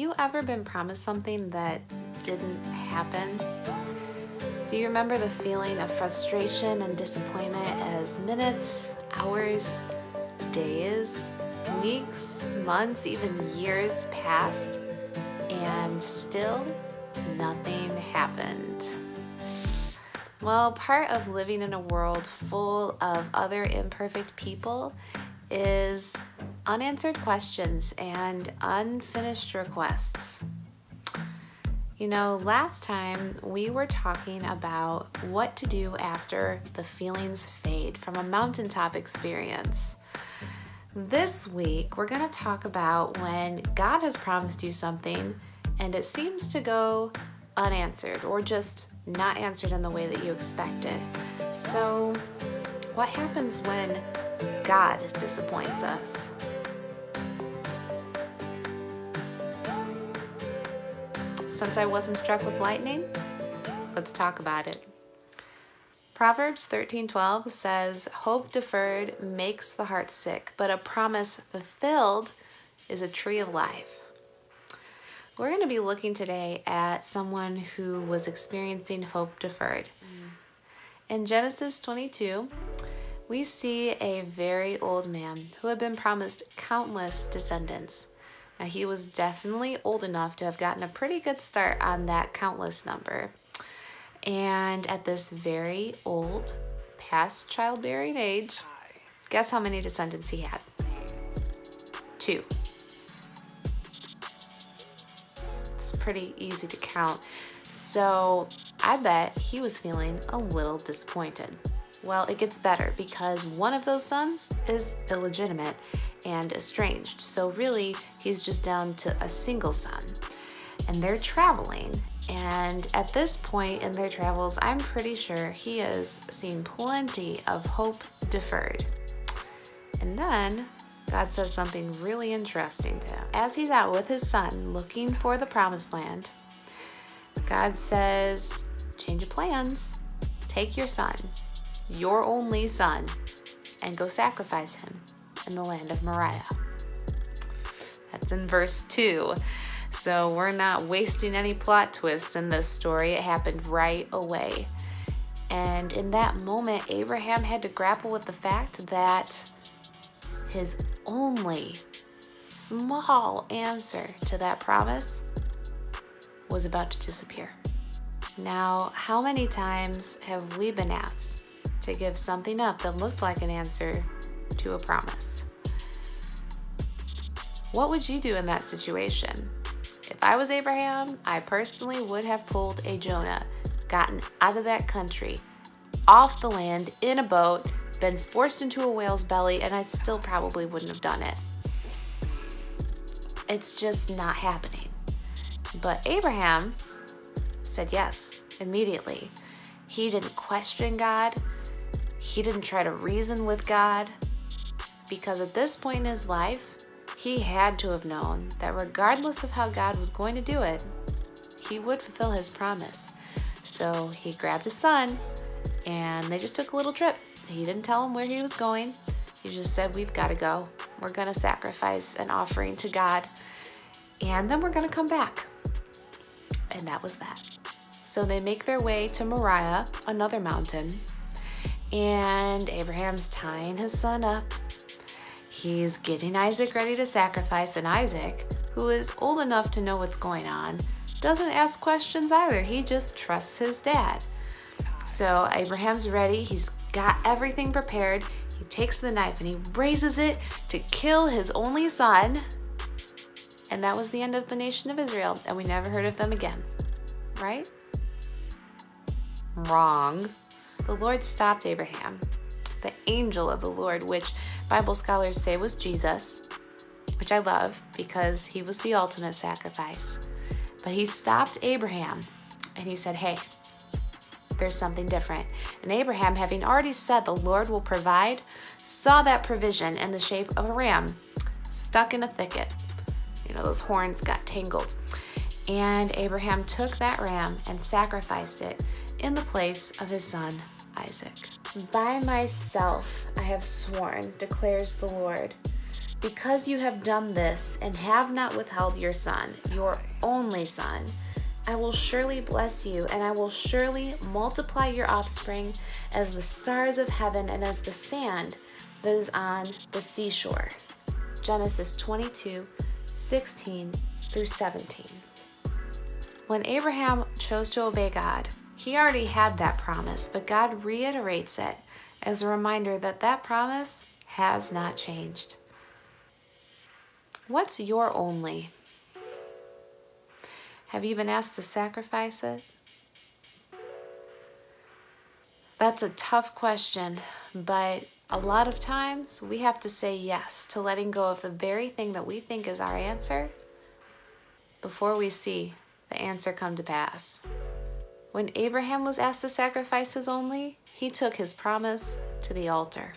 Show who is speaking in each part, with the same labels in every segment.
Speaker 1: you ever been promised something that didn't happen? Do you remember the feeling of frustration and disappointment as minutes, hours, days, weeks, months, even years passed and still nothing happened? Well, part of living in a world full of other imperfect people is unanswered questions and unfinished requests. You know, last time we were talking about what to do after the feelings fade from a mountaintop experience. This week, we're going to talk about when God has promised you something and it seems to go unanswered or just not answered in the way that you expected. So, what happens when God disappoints us? Since I wasn't struck with lightning, let's talk about it. Proverbs 13:12 says, "Hope deferred makes the heart sick, but a promise fulfilled is a tree of life." We're going to be looking today at someone who was experiencing hope deferred. In Genesis 22, we see a very old man who had been promised countless descendants. Now, he was definitely old enough to have gotten a pretty good start on that countless number. And at this very old, past childbearing age, guess how many descendants he had? 2. It's pretty easy to count. So I bet he was feeling a little disappointed. Well, it gets better because one of those sons is illegitimate and estranged. So really, he's just down to a single son. And they're traveling. And at this point in their travels, I'm pretty sure he has seen plenty of hope deferred. And then God says something really interesting to him. As he's out with his son looking for the promised land, God says, change of plans. Take your son, your only son, and go sacrifice him in the land of Moriah. That's in verse 2. So we're not wasting any plot twists in this story. It happened right away. And in that moment, Abraham had to grapple with the fact that his only small answer to that promise was about to disappear. Now, how many times have we been asked to give something up that looked like an answer to a promise? What would you do in that situation? If I was Abraham, I personally would have pulled a Jonah, gotten out of that country, off the land, in a boat, been forced into a whale's belly, and I still probably wouldn't have done it. It's just not happening. But Abraham said yes immediately. He didn't question God. He didn't try to reason with God, because at this point in his life, he had to have known that regardless of how God was going to do it, he would fulfill his promise. So he grabbed his son and they just took a little trip. He didn't tell him where he was going. He just said, we've got to go. We're going to sacrifice an offering to God, and then we're going to come back. And that was that. So they make their way to Moriah, another mountain, and Abraham's tying his son up. He's getting Isaac ready to sacrifice, and Isaac, who is old enough to know what's going on, doesn't ask questions either. He just trusts his dad. So Abraham's ready. He's got everything prepared. He takes the knife and he raises it to kill his only son. And that was the end of the nation of Israel, and we never heard of them again. Right? Wrong. The Lord stopped Abraham. The angel of the Lord, which Bible scholars say was Jesus, which I love because he was the ultimate sacrifice. But he stopped Abraham and he said, hey, there's something different. And Abraham, having already said the Lord will provide, saw that provision in the shape of a ram stuck in a thicket. You know, those horns got tangled. And Abraham took that ram and sacrificed it in the place of his son, Isaac. By myself I have sworn, declares the Lord, Because you have done this and have not withheld your son, your only son, I will surely bless you, and I will surely multiply your offspring as the stars of heaven and as the sand that is on the seashore. Genesis 22:16 through 17. When Abraham chose to obey God, he already had that promise, but God reiterates it as a reminder that that promise has not changed. What's your only? Have you been asked to sacrifice it? That's a tough question, but a lot of times we have to say yes to letting go of the very thing that we think is our answer before we see the answer come to pass. When Abraham was asked to sacrifice his only, he took his promise to the altar.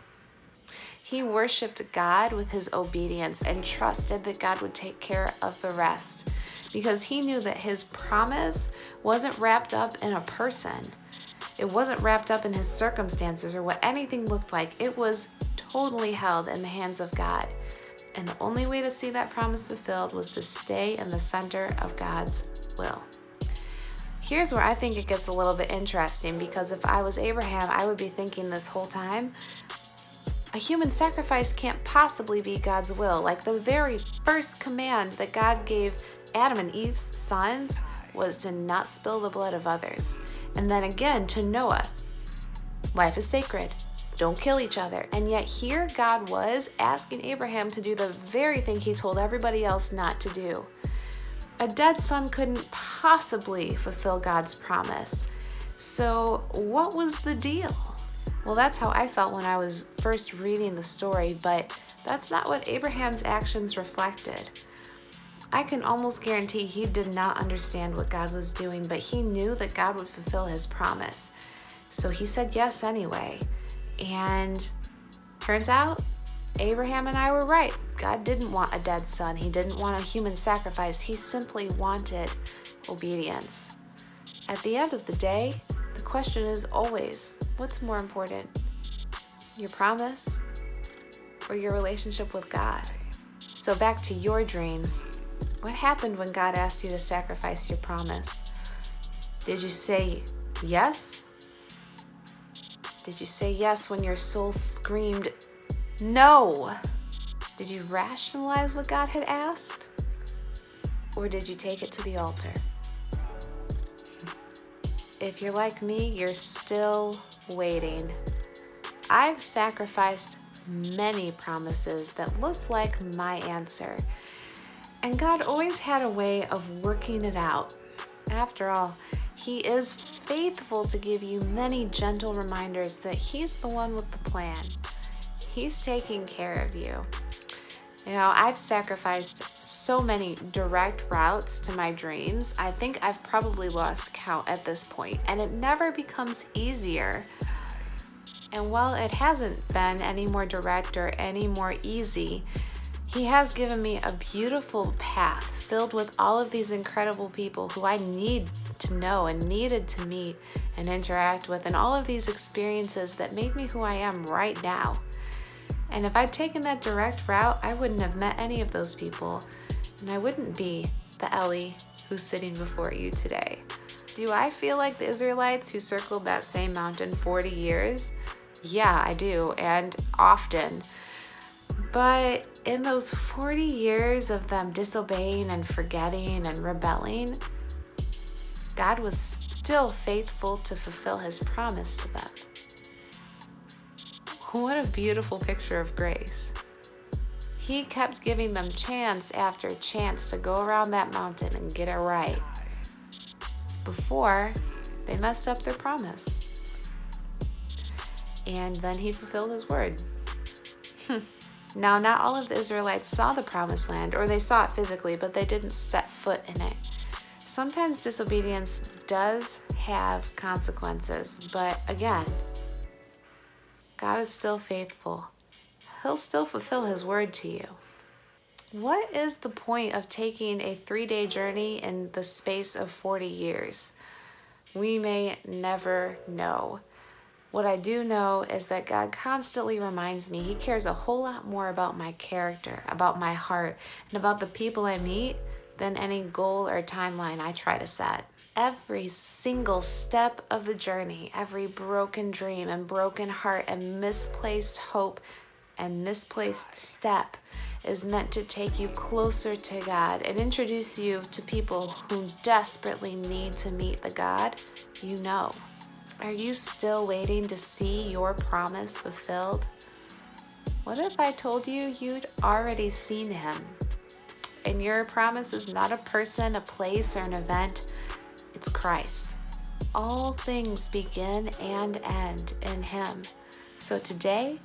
Speaker 1: He worshiped God with his obedience and trusted that God would take care of the rest, because he knew that his promise wasn't wrapped up in a person. It wasn't wrapped up in his circumstances or what anything looked like. It was totally held in the hands of God. And the only way to see that promise fulfilled was to stay in the center of God's will. Here's where I think it gets a little bit interesting, because if I was Abraham, I would be thinking this whole time, a human sacrifice can't possibly be God's will. Like, the very first command that God gave Adam and Eve's sons was to not spill the blood of others. And then again to Noah, life is sacred, don't kill each other. And yet here God was asking Abraham to do the very thing he told everybody else not to do. A dead son couldn't possibly fulfill God's promise. So what was the deal? Well, that's how I felt when I was first reading the story, but that's not what Abraham's actions reflected. I can almost guarantee he did not understand what God was doing, but he knew that God would fulfill his promise. So he said yes anyway. And turns out, Abraham and I were right. God didn't want a dead son. He didn't want a human sacrifice. He simply wanted obedience. At the end of the day, the question is always, what's more important? Your promise or your relationship with God? So back to your dreams. What happened when God asked you to sacrifice your promise? Did you say yes? Did you say yes when your soul screamed no? Did you rationalize what God had asked? Or did you take it to the altar? If you're like me, you're still waiting. I've sacrificed many promises that looked like my answer. And God always had a way of working it out. After all, He is faithful to give you many gentle reminders that He's the one with the plan. He's taking care of you. You know, I've sacrificed so many direct routes to my dreams. I think I've probably lost count at this point, and it never becomes easier. And while it hasn't been any more direct or any more easy, He has given me a beautiful path filled with all of these incredible people who I need to know and needed to meet and interact with, and all of these experiences that made me who I am right now. And if I'd taken that direct route, I wouldn't have met any of those people, and I wouldn't be the Ellie who's sitting before you today. Do I feel like the Israelites who circled that same mountain 40 years? Yeah, I do, and often. But in those 40 years of them disobeying and forgetting and rebelling, God was still faithful to fulfill His promise to them. What a beautiful picture of grace. He kept giving them chance after chance to go around that mountain and get it right before they messed up their promise. And then He fulfilled His word. Now, not all of the Israelites saw the promised land, or they saw it physically, but they didn't set foot in it. Sometimes disobedience does have consequences, but again, God is still faithful. He'll still fulfill His word to you. What is the point of taking a 3-day journey in the space of 40 years? We may never know. What I do know is that God constantly reminds me He cares a whole lot more about my character, about my heart, and about the people I meet than any goal or timeline I try to set. Every single step of the journey, every broken dream and broken heart and misplaced hope and misplaced step is meant to take you closer to God and introduce you to people who desperately need to meet the God you know. Are you still waiting to see your promise fulfilled? What if I told you you'd already seen Him? And your promise is not a person, a place, or an event. It's Christ. All things begin and end in Him. So today,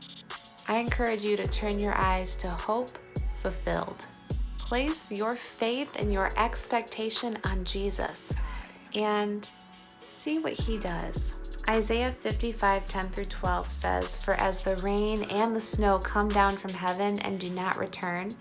Speaker 1: I encourage you to turn your eyes to hope fulfilled. Place your faith and your expectation on Jesus and see what He does. Isaiah 55:10-12 says, "For as the rain and the snow come down from heaven and do not return,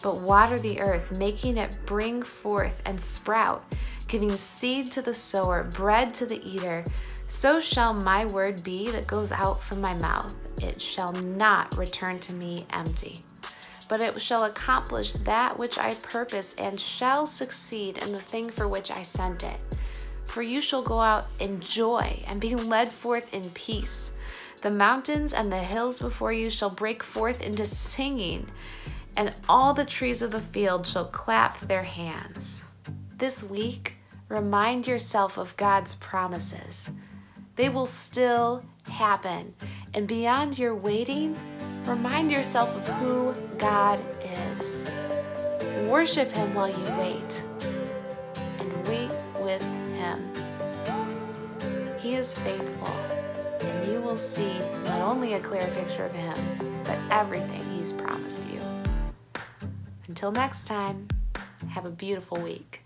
Speaker 1: but water the earth, making it bring forth and sprout, giving seed to the sower, bread to the eater, so shall my word be that goes out from my mouth. It shall not return to me empty, but it shall accomplish that which I purpose and shall succeed in the thing for which I sent it. For you shall go out in joy and be led forth in peace. The mountains and the hills before you shall break forth into singing, and all the trees of the field shall clap their hands." This week, remind yourself of God's promises. They will still happen. And beyond your waiting, remind yourself of who God is. Worship Him while you wait, and wait with Him. He is faithful, and you will see not only a clear picture of Him, but everything He's promised you. Until next time, have a beautiful week.